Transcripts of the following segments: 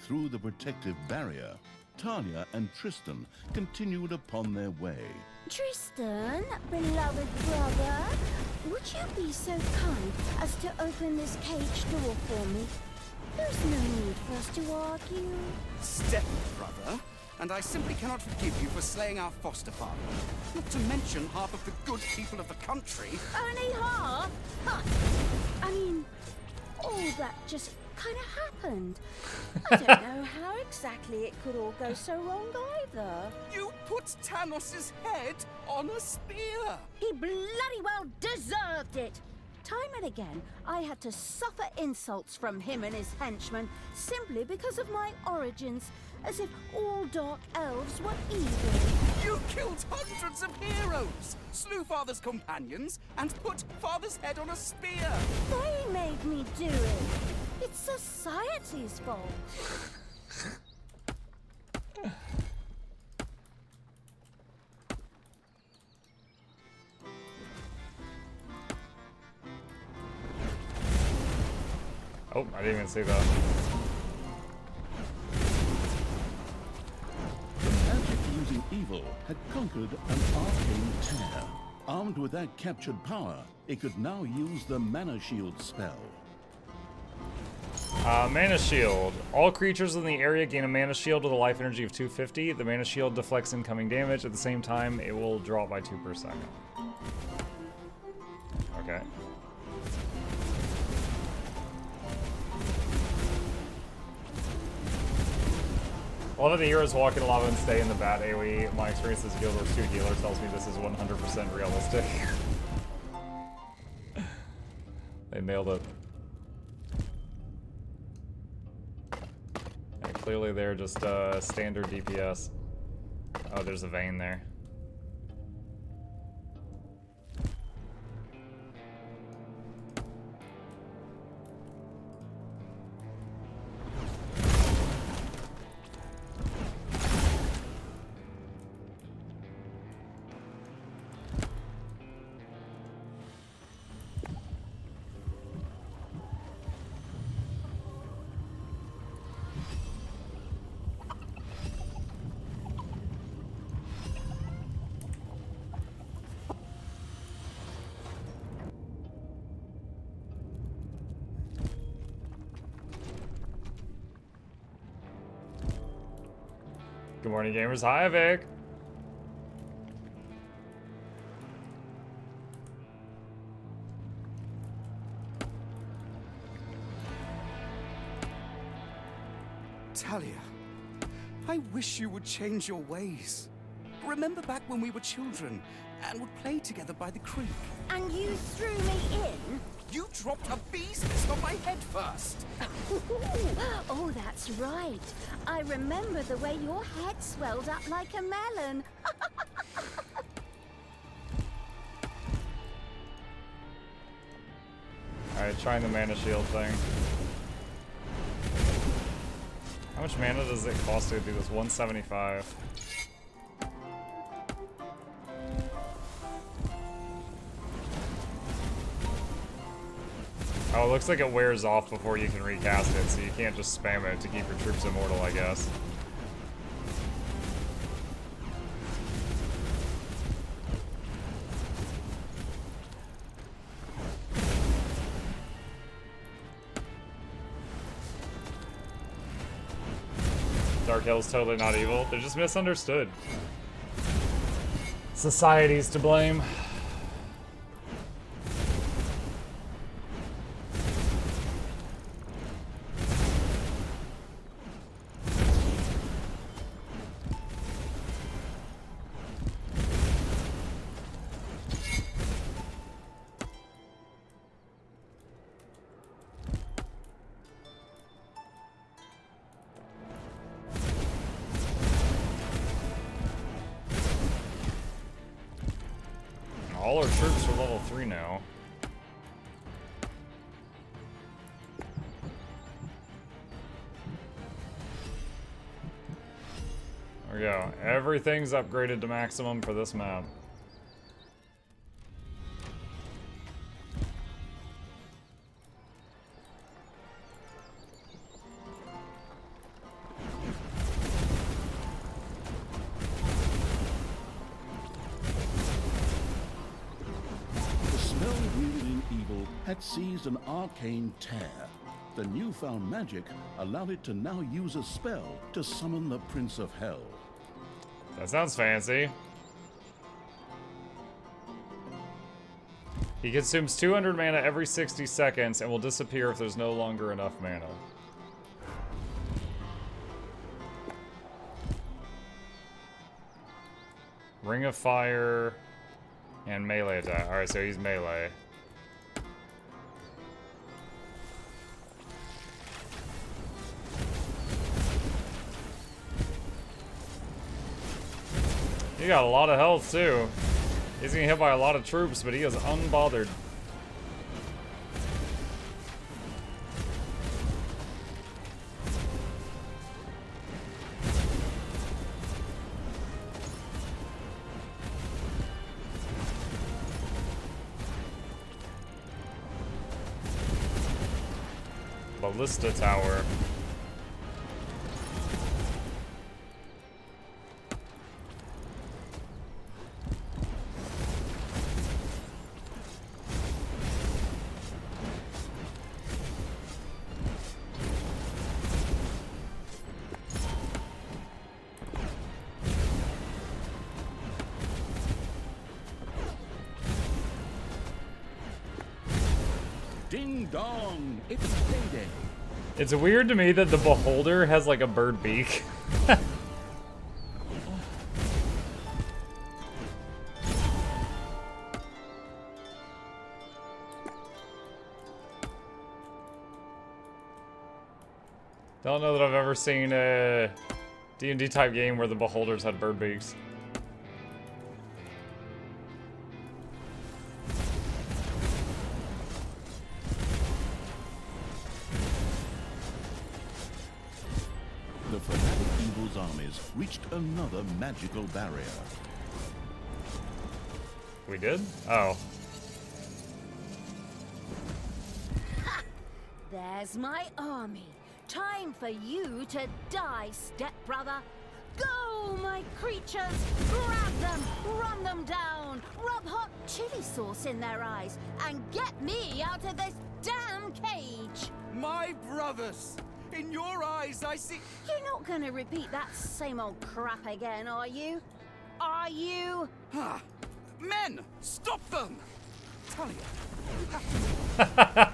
through the protective barrier, Talia and Tristan continued upon their way. Tristan, beloved brother, would you be so kind as to open this cage door for me? There's no need for us to argue. Step-brother, and I simply cannot forgive you for slaying our foster father. Not to mention half of the good people of the country. Only half? Huh. I mean, all that just kind of happened. I don't know how exactly it could all go so wrong either. You put Tanos' head on a spear! He bloody well deserved it! Time and again, I had to suffer insults from him and his henchmen simply because of my origins, as if all dark elves were evil. You killed hundreds of heroes, slew Father's companions, and put Father's head on a spear! They made me do it! It's society's fault. Oh, I didn't even see that. The magic using evil had conquered an arcane tear. Armed with that captured power, it could now use the Mana Shield spell. Mana Shield. All creatures in the area gain a Mana Shield with a life energy of 250. The Mana Shield deflects incoming damage. At the same time, it will drop by 2 per second. Okay. A lot of the heroes walk in lava and stay in the bat AoE. My experience as Guild Wars 2 healer tells me this is 100% realistic. They nailed it. And clearly they're just standard DPS. Oh, there's a vein there. Good morning, gamers. Hi, Vic. Talia, I wish you would change your ways. Remember back when we were children and would play together by the creek? And you threw me in? You dropped a bee's nest on my head first. Oh, that's right. I remember the way your head swelled up like a melon. Alright, trying the Mana Shield thing. How much mana does it cost to do this? 175. Oh, it looks like it wears off before you can recast it, so you can't just spam it to keep your troops immortal, I guess. Dark Hill's totally not evil. They're just misunderstood. Society's to blame. All our troops are level 3 now. There we go. Everything's upgraded to maximum for this map. had seized an arcane tear. The newfound magic allowed it to now use a spell to summon the Prince of Hell. That sounds fancy. He consumes 200 mana every 60 seconds and will disappear if there's no longer enough mana. Ring of Fire and melee attack. Alright, so he's melee. He got a lot of health too. He's getting hit by a lot of troops, but he is unbothered. Ballista Tower. Ding dong, it's payday. It's weird to me that the Beholder has like a bird beak. Don't know that I've ever seen a D&D type game where the Beholders had bird beaks. The fanatic evil's armies reached another magical barrier. We did? Oh. There's my army. Time for you to die, stepbrother. Go, my creatures! Grab them, run them down, rub hot chili sauce in their eyes, and get me out of this damn cage! My brothers! In your eyes, I see... You're not gonna repeat that same old crap again, are you? Are you? Ah, men! Stop them! Talia, you have to...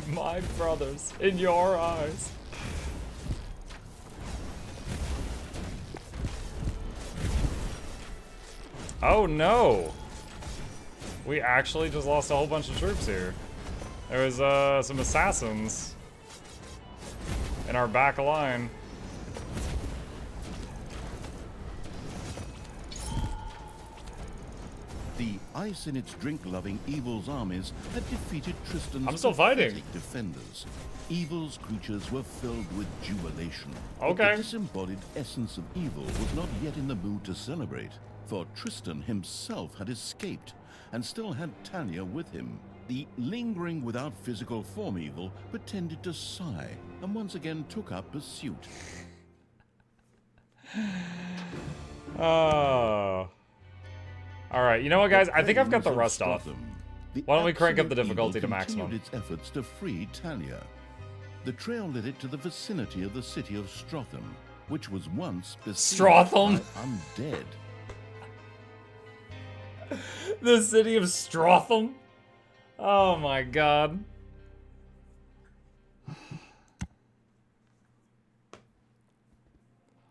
My brothers, in your eyes. Oh no! We actually just lost a whole bunch of troops here. There was some assassins in our back line. The ice in its drink-loving Evil's armies had defeated Tristan's I'm still fighting. pathetic defenders. Evil's creatures were filled with jubilation. But Okay. the disembodied essence of Evil was not yet in the mood to celebrate, for Tristan himself had escaped and still had Talia with him. The lingering without physical form Evil pretended to sigh and once again took up pursuit. Oh. Alright, you know what guys? I think I've got the rust off. Why don't we crank up the difficulty to maximum? Continued its efforts to free Talia. The trail led it to the vicinity of the city of Strotham, which was once besieged Strotham? by undead. The city of Strotham? Oh my god.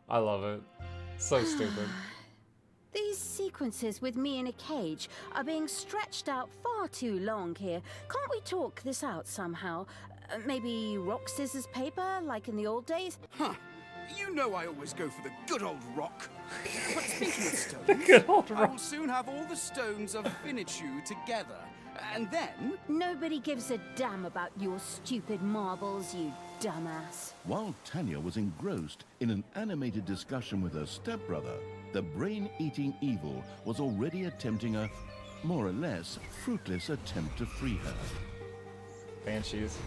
I love it. So stupid. These sequences with me in a cage are being stretched out far too long here. Can't we talk this out somehow? Maybe rock, scissors, paper, like in the old days? Huh. You know I always go for the good old rock. But speaking of stones, Good old I rock. will soon have all the stones of Finichu together. And then... Nobody gives a damn about your stupid marbles, you dumbass. While Talia was engrossed in an animated discussion with her stepbrother, the brain-eating Evil was already attempting a, more or less, fruitless attempt to free her. Banshees.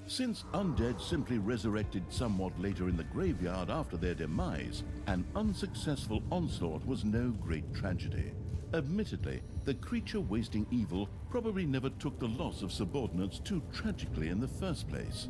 Since undead simply resurrected somewhat later in the graveyard after their demise, an unsuccessful onslaught was no great tragedy. Admittedly, the creature-wasting evil probably never took the loss of subordinates too tragically in the first place.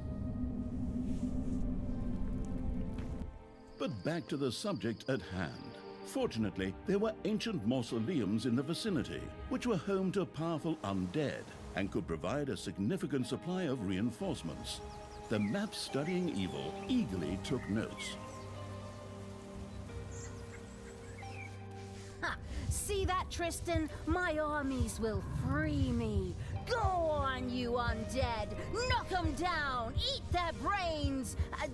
But back to the subject at hand. Fortunately, there were ancient mausoleums in the vicinity, which were home to powerful undead and could provide a significant supply of reinforcements. The map studying evil eagerly took notes. Ha! See that, Tristan? My armies will free me. Go on, you undead! Knock them down! Eat their brains! I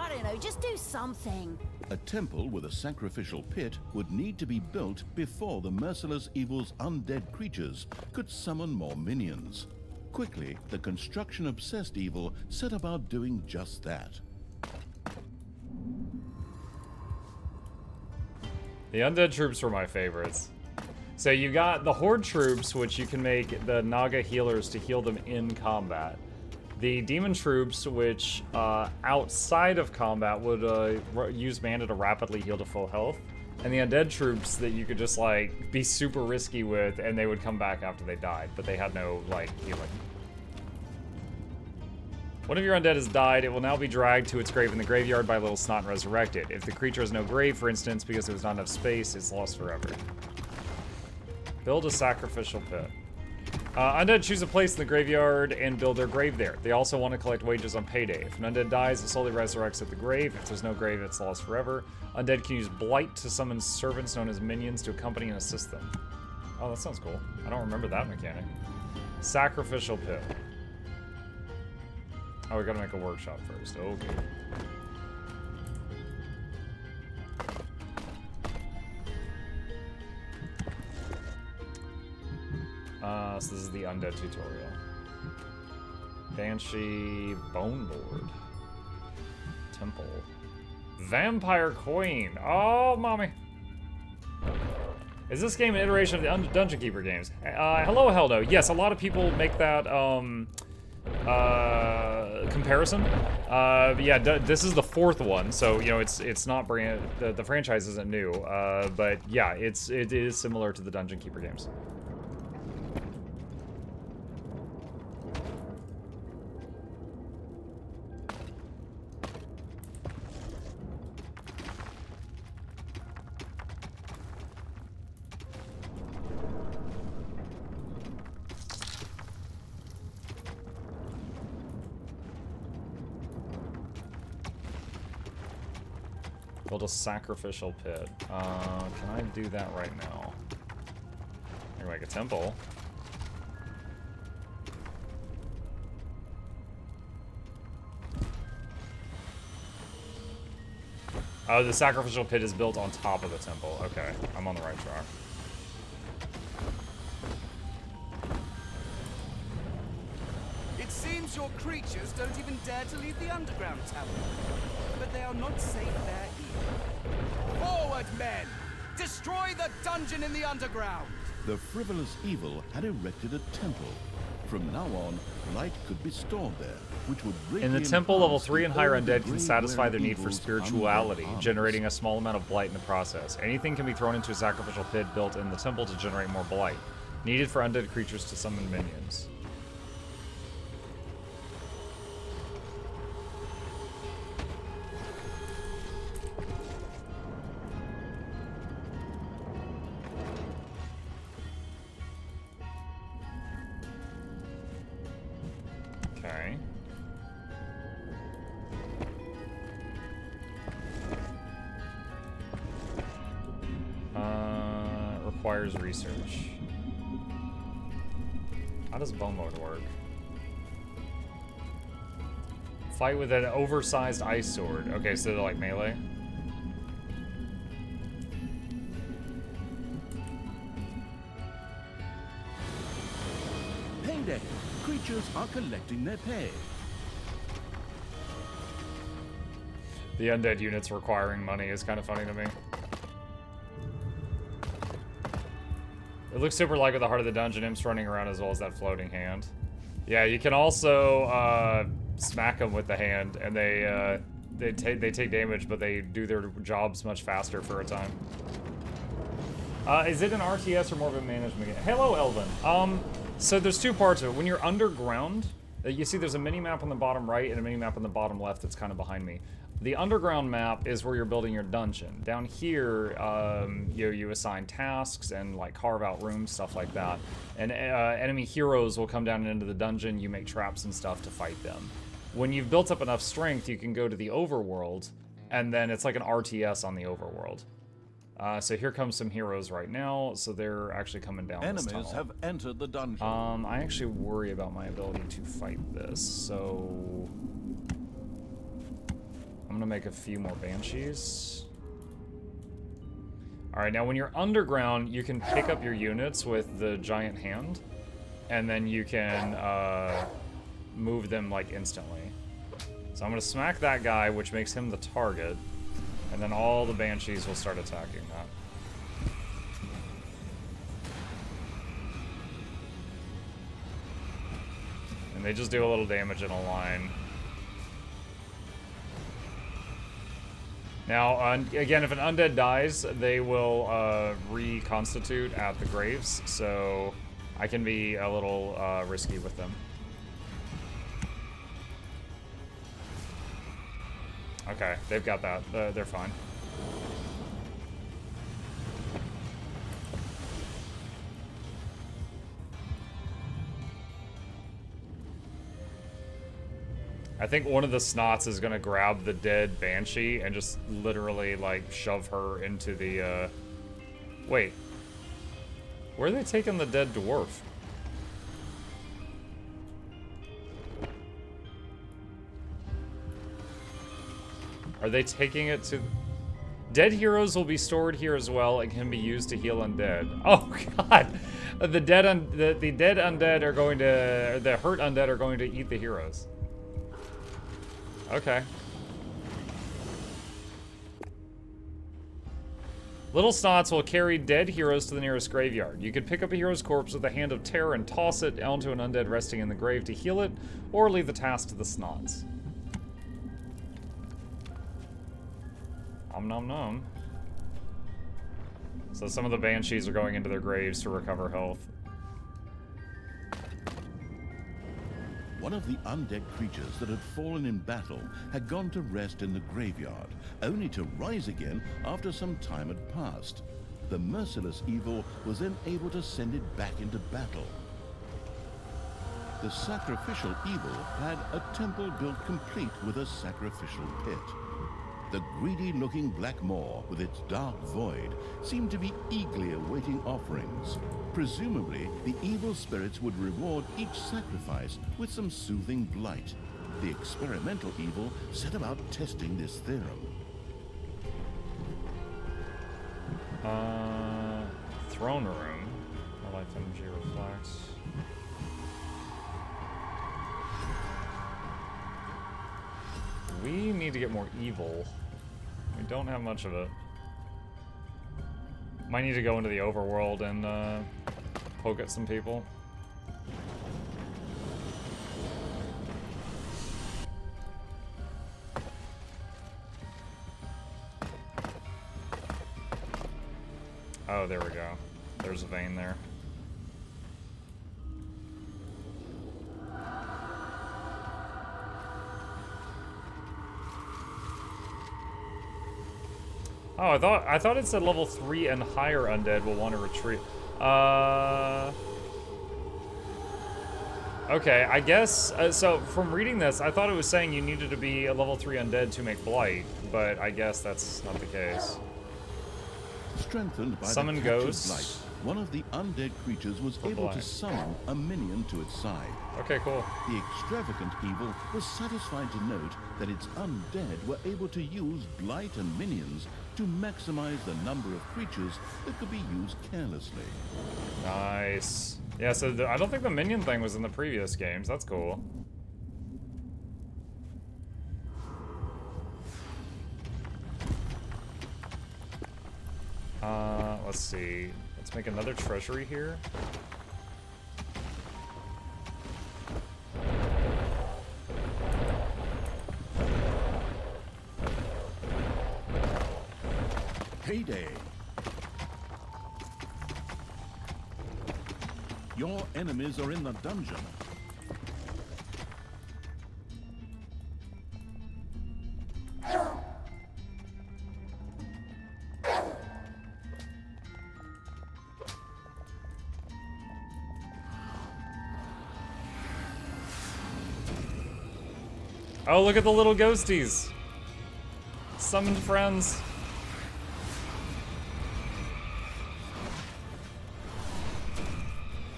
don't know, just do something. A temple with a sacrificial pit would need to be built before the merciless evil's undead creatures could summon more minions. Quickly, the construction-obsessed evil set about doing just that. The undead troops were my favorites. So you got the horde troops, which you can make the Naga healers to heal them in combat. The demon troops, which outside of combat would use mana to rapidly heal to full health. And the undead troops that you could just like be super risky with, and they would come back after they died, but they had no like healing. One of your undead has died. It will now be dragged to its grave in the graveyard by Little Snot and resurrected. If the creature has no grave, for instance, because there was not enough space, it's lost forever. Build a sacrificial pit. Undead choose a place in the graveyard and build their grave there. They also want to collect wages on payday. If an undead dies, it solely resurrects at the grave. If there's no grave, it's lost forever. Undead can use Blight to summon servants known as minions to accompany and assist them. Oh, that sounds cool. I don't remember that mechanic. Sacrificial pit. Oh, we gotta make a workshop first. Okay. So this is the undead tutorial. Banshee Boneboard. Temple. Vampire Queen. Oh, mommy. Is this game an iteration of the Dungeon Keeper games? Hello, Heldo. Yes, a lot of people make that comparison. Yeah, this is the fourth one, so you know it's not brand. The franchise isn't new. But yeah, it is similar to the Dungeon Keeper games. Build a sacrificial pit. Can I do that right now? I can make a temple. Oh, the sacrificial pit is built on top of the temple. Okay, I'm on the right track. It seems your creatures don't even dare to leave the underground tower. But they are not safe there either. Forward, men! Destroy the dungeon in the underground! The frivolous evil had erected a temple. From now on, light could be stored there, which would greatly In the temple, level enhance 3 and the higher order undead of can the satisfy their grave need for evil's spirituality, undead generating a small amount of blight in the process. Anything can be thrown into a sacrificial pit built in the temple to generate more blight, needed for undead creatures to summon minions. Okay. Requires research. How does bow mode work? Fight with an oversized ice sword. Okay, so they're like melee. Payday! Creatures are collecting their pay. The undead units requiring money is kind of funny to me. It looks super like with the Heart of the Dungeon imps running around as well as that floating hand. Yeah, you can also smack them with the hand, and they take damage, but they do their jobs much faster for a time. Is it an RTS or more of a management game? Hello, Elvin. So there's two parts of it. When you're underground, you see there's a mini-map on the bottom right and a mini-map on the bottom left that's kind of behind me. The underground map is where you're building your dungeon. Down here, you assign tasks and like carve out rooms, stuff like that. And enemy heroes will come down into the dungeon. You make traps and stuff to fight them. When you've built up enough strength, you can go to the overworld, and then it's like an RTS on the overworld. So here comes some heroes right now. So they're actually coming down this tunnel. Enemies have entered the dungeon. I actually worry about my ability to fight this, so I'm gonna make a few more banshees. All right, now when you're underground, you can pick up your units with the giant hand, and then you can move them like instantly. So I'm gonna smack that guy, which makes him the target. And then all the banshees will start attacking that. And they just do a little damage in a line. Now, again, if an undead dies, they will reconstitute at the graves, so I can be a little risky with them. Okay, they've got that. They're fine. I think one of the snots is gonna grab the dead banshee and just literally, like, shove her into the, Wait. Where are they taking the dead dwarf? Are they taking it to... Dead heroes will be stored here as well and can be used to heal undead. Oh god! The dead undead are going to... The hurt undead are going to eat the heroes. Okay. Little snots will carry dead heroes to the nearest graveyard. You can pick up a hero's corpse with a hand of terror and toss it onto an undead resting in the grave to heal it, or leave the task to the snots. Om nom nom. So some of the banshees are going into their graves to recover health. One of the undead creatures that had fallen in battle had gone to rest in the graveyard, only to rise again after some time had passed. The merciless evil was then able to send it back into battle. The sacrificial evil had a temple built complete with a sacrificial pit. The greedy-looking black maw with its dark void seemed to be eagerly awaiting offerings. Presumably, the evil spirits would reward each sacrifice with some soothing blight. The experimental evil set about testing this theorem. Throne room. My life energy reflects. We need to get more evil. We don't have much of it. Might need to go into the overworld and poke at some people. Oh, there we go. There's a vein there. Oh, I thought it said level 3 and higher undead will want to retreat. Okay, I guess, so from reading this, I thought it was saying you needed to be a level 3 undead to make blight, but I guess that's not the case. Strengthened by Summon the captured ghosts. blight, one of the undead creatures was able to summon a minion to its side. Okay, cool. The extravagant evil was satisfied to note that its undead were able to use blight and minions to maximize the number of creatures that could be used carelessly. Nice. Yeah, so I don't think the minion thing was in the previous games. That's cool. Let's see. Let's make another treasury here. Payday. Your enemies are in the dungeon. Oh, look at the little ghosties. Summoned friends.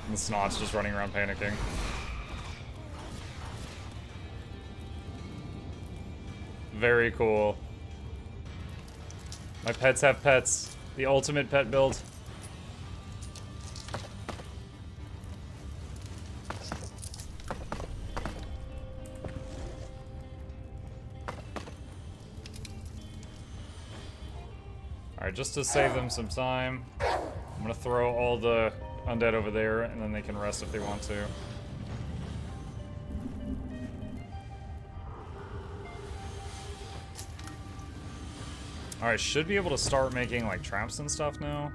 And the snot's just running around panicking. Very cool. My pets have pets. The ultimate pet build. Alright, just to save them some time, I'm gonna throw all the undead over there, and then they can rest if they want to. Alright, should be able to start making, like, traps and stuff now.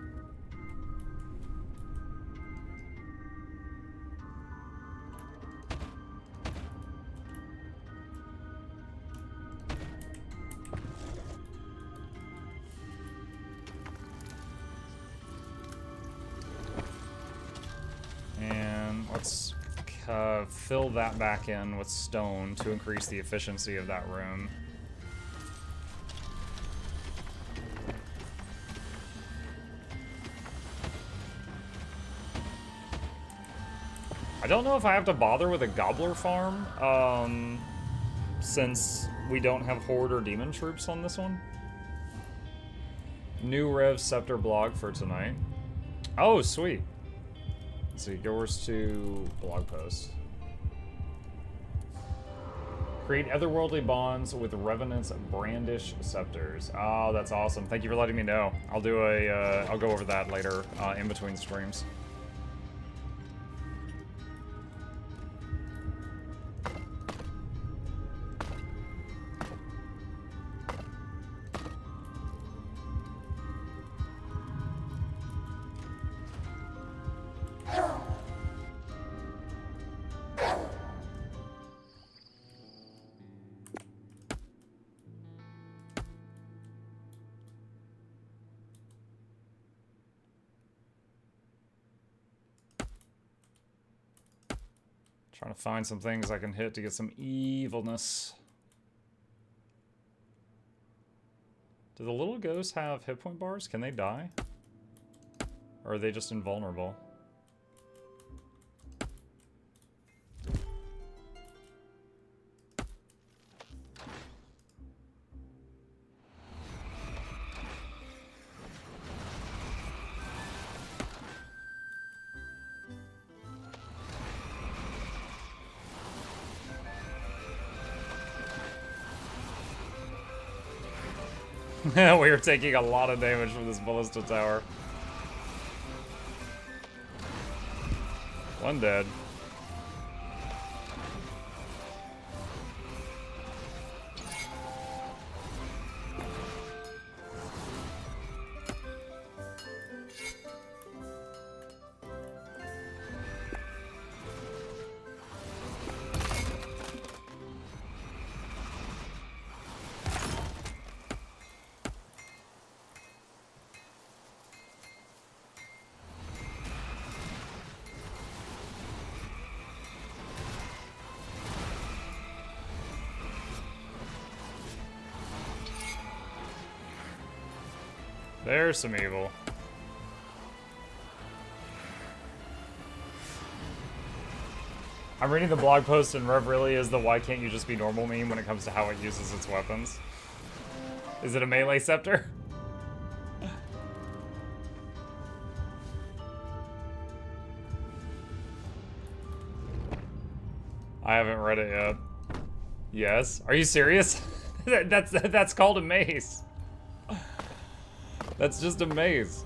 And let's fill that back in with stone to increase the efficiency of that room. I don't know if I have to bother with a gobbler farm, since we don't have horde or demon troops on this one. New Rev Scepter blog for tonight. Oh, sweet. Let's see, yours to blog post. Create otherworldly bonds with revenants brandish scepters. Oh, that's awesome. Thank you for letting me know. I'll do a, I'll go over that later, in between streams. Trying to find some things I can hit to get some evilness. Do the little ghosts have hit point bars? Can they die? Or are they just invulnerable? We are taking a lot of damage from this ballista tower. One dead. There's some evil. I'm reading the blog post and Rev really is the why can't you just be normal meme when it comes to how it uses its weapons. Is it a melee scepter? I haven't read it yet. Yes? Are you serious? That's called a mace. That's just a maze.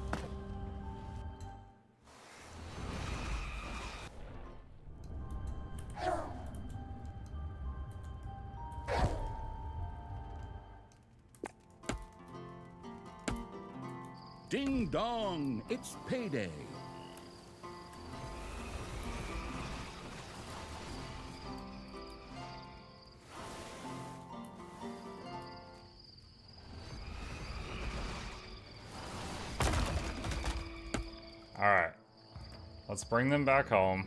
Ding dong, it's payday. Alright. Let's bring them back home.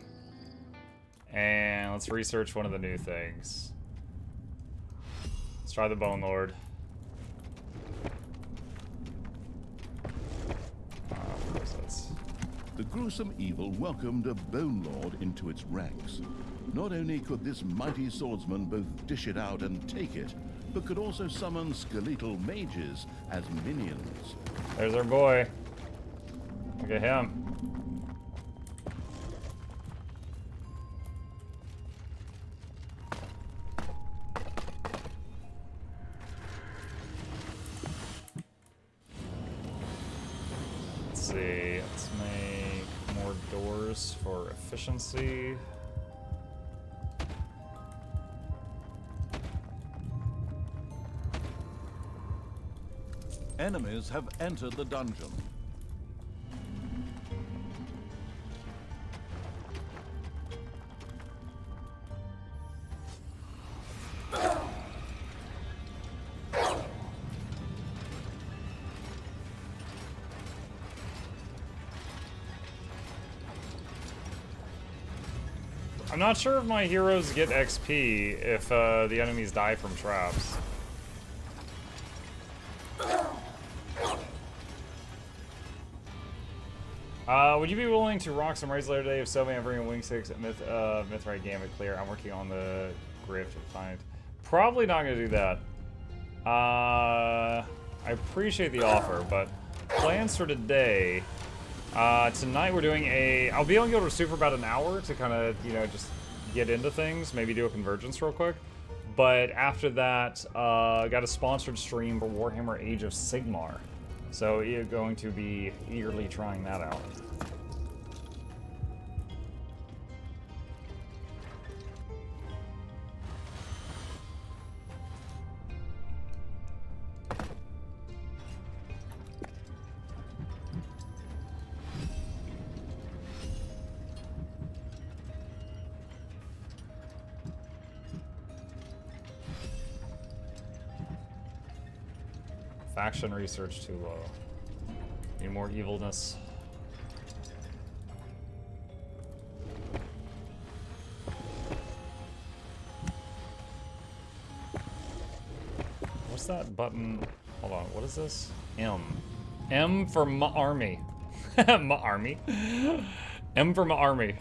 And let's research one of the new things. Let's try the Bone Lord. Where is this? The gruesome evil welcomed a Bone Lord into its ranks. Not only could this mighty swordsman both dish it out and take it, but could also summon skeletal mages as minions. There's our boy. Look at him. Let's see. Let's make more doors for efficiency. Enemies have entered the dungeon. I'm not sure if my heroes get XP if the enemies die from traps. Would you be willing to rock some raids later today? If so, may I bring a Wing 6 at Mithrite Gambit clear? I'm working on the Grift to find. Probably not going to do that. I appreciate the offer, but plans for today. Tonight we're doing I'll be able to go to Super for about an hour to kind of, you know, just get into things. Maybe do a convergence real quick. But after that, got a sponsored stream for Warhammer Age of Sigmar. So you're going to be eagerly trying that out. Faction research too low. Need more evilness. What's that button? Hold on, what is this? M. M for my army. My army. M for my army.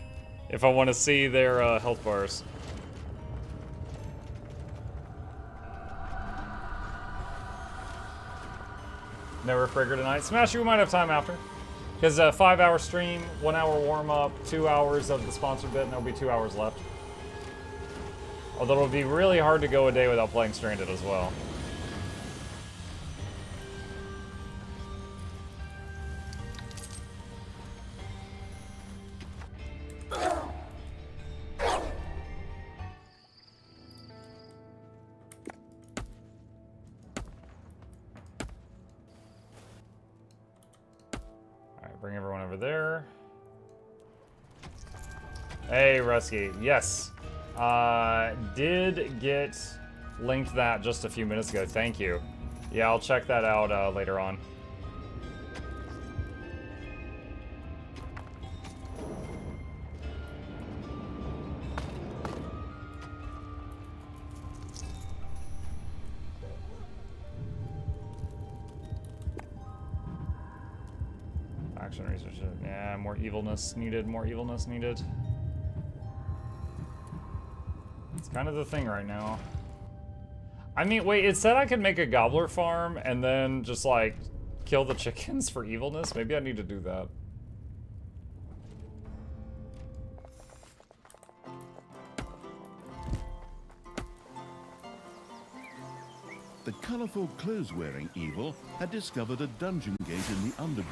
If I want to see their health bars. Never Frigger tonight. Smash, we might have time after. Because a 5-hour stream, 1 hour warm up, 2 hours of the sponsored bit, and there'll be 2 hours left. Although it'll be really hard to go a day without playing Stranded as well. Bring everyone over there. Hey, Rusky. Yes. Did get linked that just a few minutes ago. Thank you. Yeah, I'll check that out later on. Action research. Yeah, more evilness needed, more evilness needed. It's kind of the thing right now. I mean, wait, it said I could make a gobbler farm and then just, like, kill the chickens for evilness? Maybe I need to do that. The colorful clothes-wearing evil had discovered a dungeon gate in the underground.